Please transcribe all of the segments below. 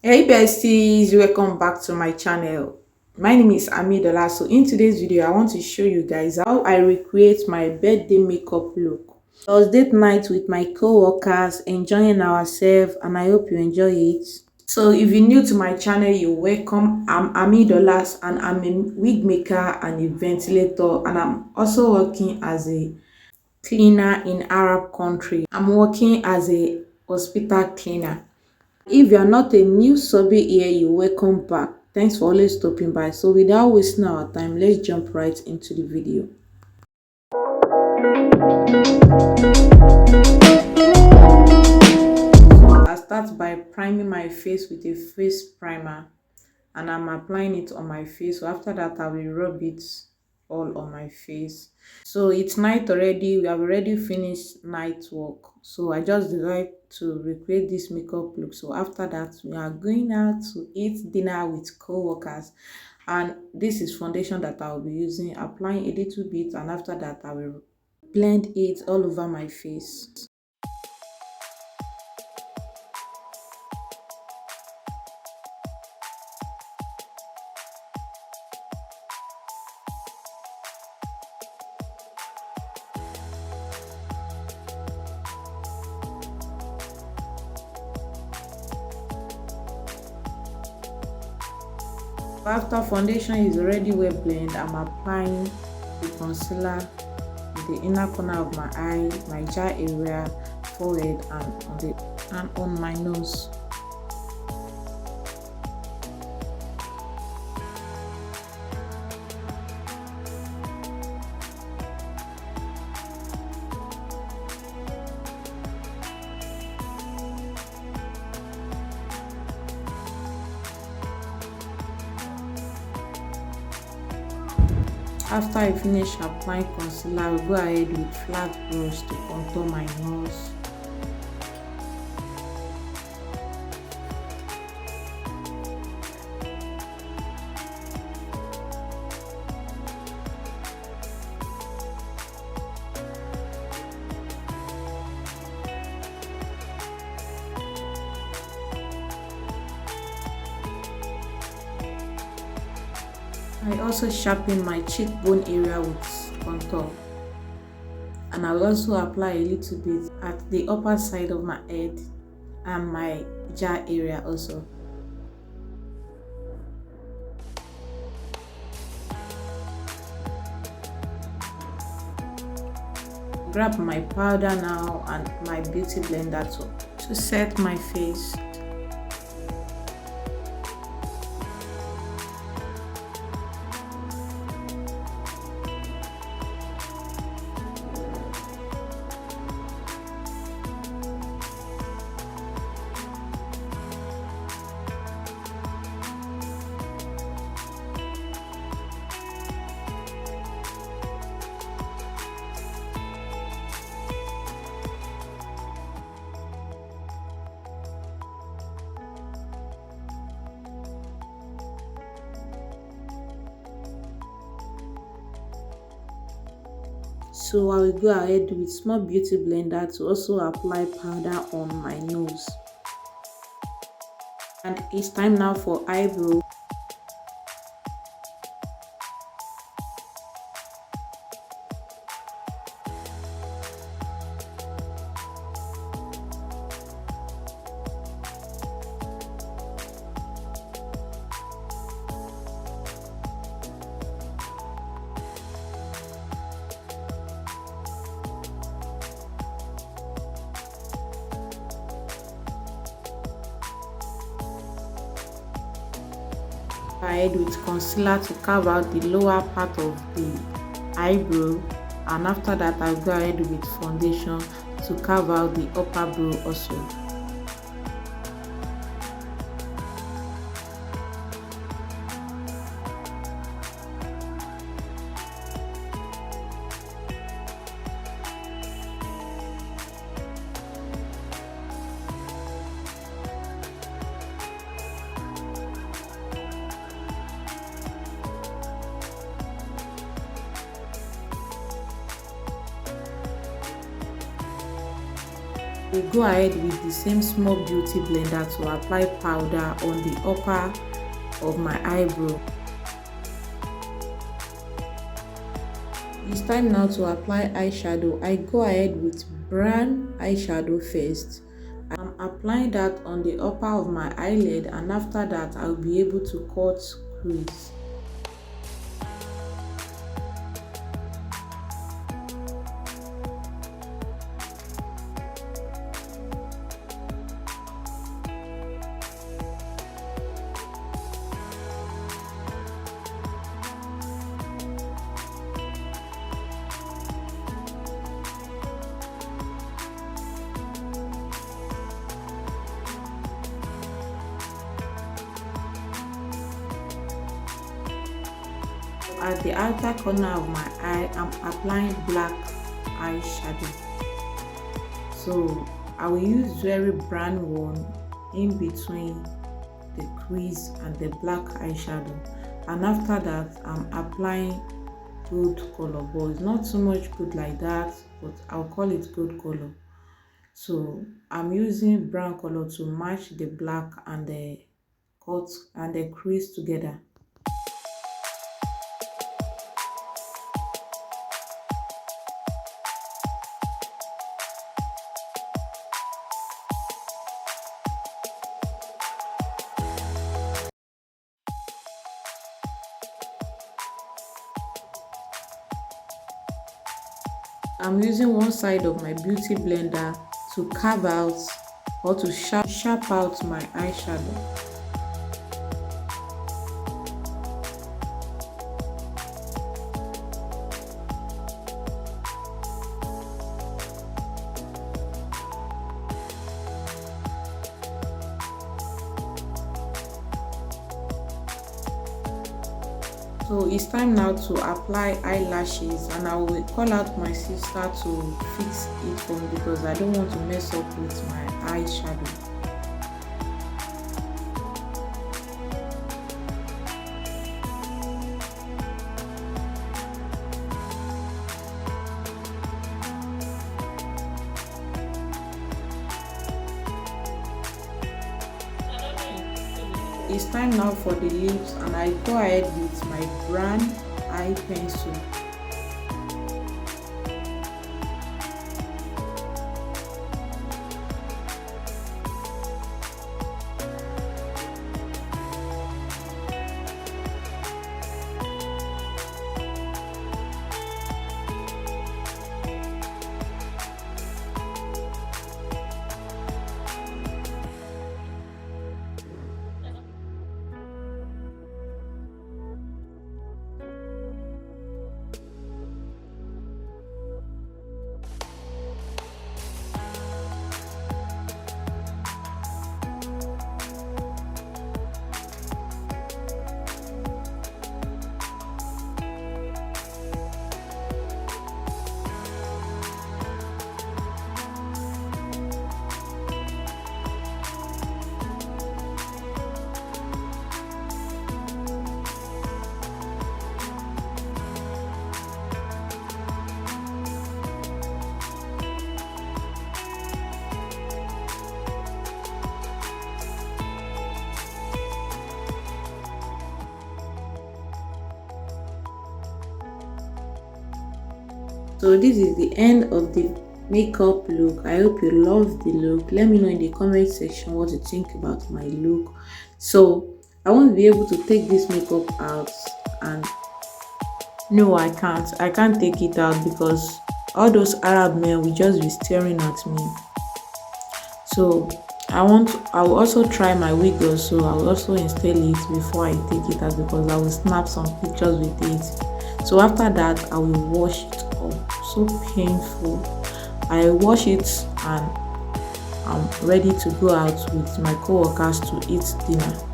Hey besties, welcome back to my channel. My name is Amidola. So in today's video, I want to show you guys how I recreate my birthday makeup look. It was date night with my co-workers, enjoying ourselves, and I hope you enjoy it. So if you're new to my channel, you're welcome. I'm Amidola and I'm a wig maker and a ventilator, and I'm also working as a cleaner in Arab country. I'm working as a hospital cleaner. If you are not a new subby here, you welcome back. Thanks for always stopping by. So without wasting our time, let's jump right into the video. I start by priming my face with a face primer and I'm applying it on my face. So after that, I will rub it all on my face. So it's night already. We have already finished night work. So I just decided to recreate this makeup look. So after that, we are going out to eat dinner with co-workers. And this is foundation that I will be using, applying a little bit, and after that I will blend it all over my face. After foundation is already well blended, I'm applying the concealer in the inner corner of my eye, my jaw area, forehead, and on my nose. After I finish applying concealer, I will go ahead with flat brush to contour my nose. I also sharpen my cheekbone area with contour, and I will also apply a little bit at the upper side of my head and my jaw area also. Grab my powder now and my beauty blender to set my face. So I will go ahead with small beauty blender to also apply powder on my nose. And it's time now for eyebrow. Ahead with concealer to carve out the lower part of the eyebrow, and after that I'll go ahead with foundation to carve out the upper brow also. We'll go ahead with the same small beauty blender to apply powder on the upper of my eyebrow. It's time now to apply eyeshadow. I go ahead with brown eyeshadow first. I'm applying that on the upper of my eyelid, and after that I'll be able to cut crease. At the outer corner of my eye, I'm applying black eyeshadow. So I will use very brown one in between the crease and the black eyeshadow, and after that I'm applying gold color, but it's not too much good like that, but I'll call it gold color. So I'm using brown color to match the black and the cut and the crease together. I'm using one side of my beauty blender to carve out or to sharp out my eyeshadow. So it's time now to apply eyelashes, and I will call out my sister to fix it for me because I don't want to mess up with my eyeshadow. It's time now for the lips, and I go ahead with my brown eye pencil. So this is the end of the makeup look. I hope you love the look. Let me know in the comment section what you think about my look. So I won't be able to take this makeup out, and no, I can't take it out because all those Arab men will just be staring at me. So I will also try my wig also. I will also install it before I take it out because I will snap some pictures with it. So after that I will wash it up. So painful. I wash it and I'm ready to go out with my co-workers to eat dinner.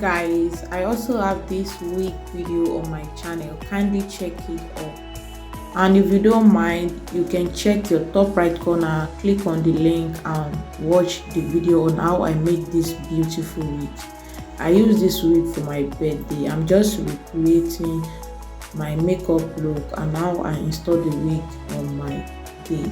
guys, I also have this week video on my channel. Kindly check it out. And if you don't mind, you can check your top right corner, click on the link and watch the video on how I make this beautiful wig. I use this wig for my birthday. I'm just recreating my makeup look and how I install the wig on my day.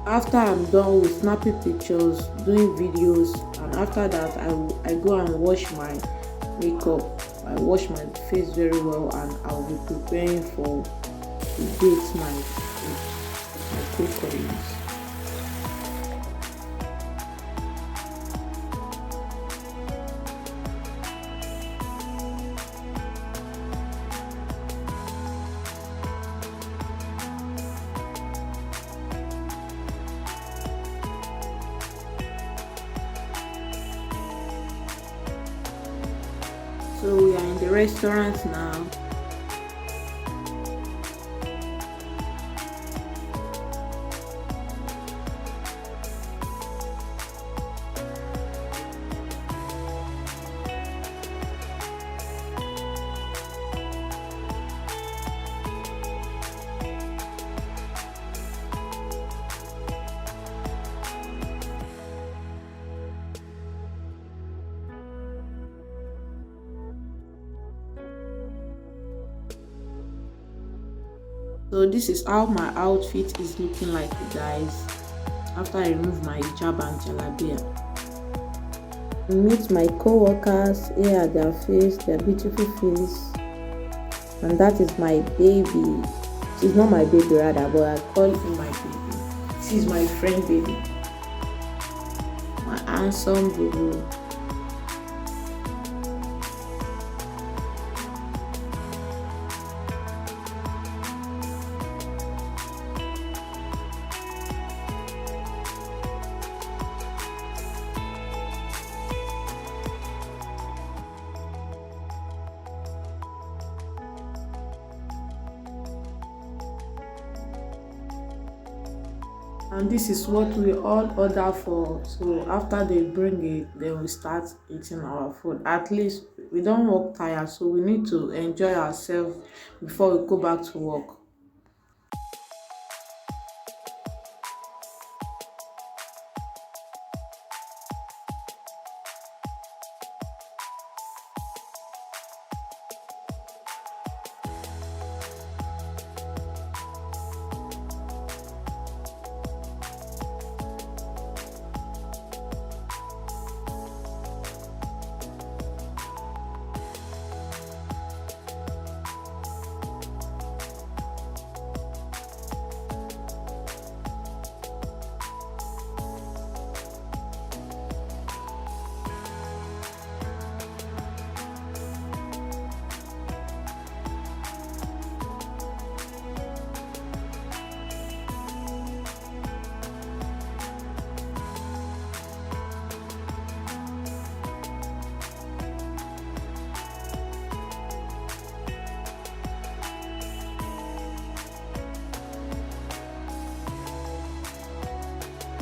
After I'm done with snapping pictures, doing videos, and after that I go and wash my makeup. I wash my face very well and I'll be preparing for the date night with my co-colleagues. So we are in the restaurant now. So this is how my outfit is looking like, guys, after I remove my hijab and jalabia. Meet my co-workers. Here are their face, their beautiful face, and that is my baby. She's not my baby rather, but I call him my baby. She's my friend baby, my handsome boo. And this is what we all order for. So after they bring it, then we start eating our food. At least we don't work tired, so we need to enjoy ourselves before we go back to work.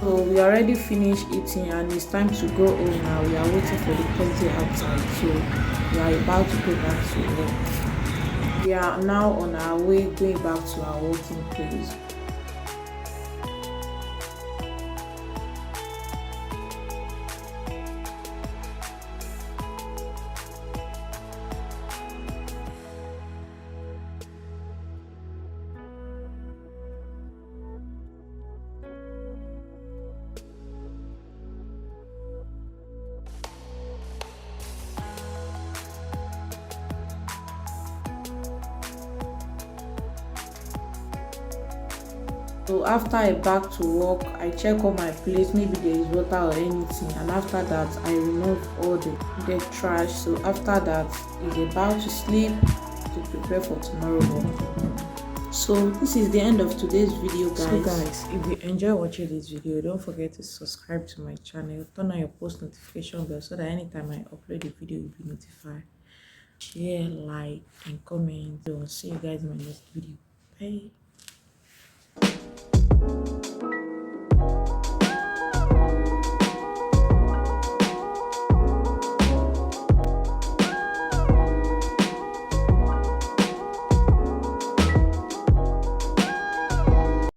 So we already finished eating and it's time to go home now. We are waiting for the taxi outside, so we are about to go back to work. We are now on our way going back to our working place. So after I back to work, I check on my plate, maybe there is water or anything, and after that I remove all the trash. So after that is about to sleep to prepare for tomorrow work. So this is the end of today's video, guys. So guys, if you enjoy watching this video, don't forget to subscribe to my channel, turn on your post notification bell so that anytime I upload a video you'll be notified. Share, like and comment. So I'll see you guys in my next video. Bye.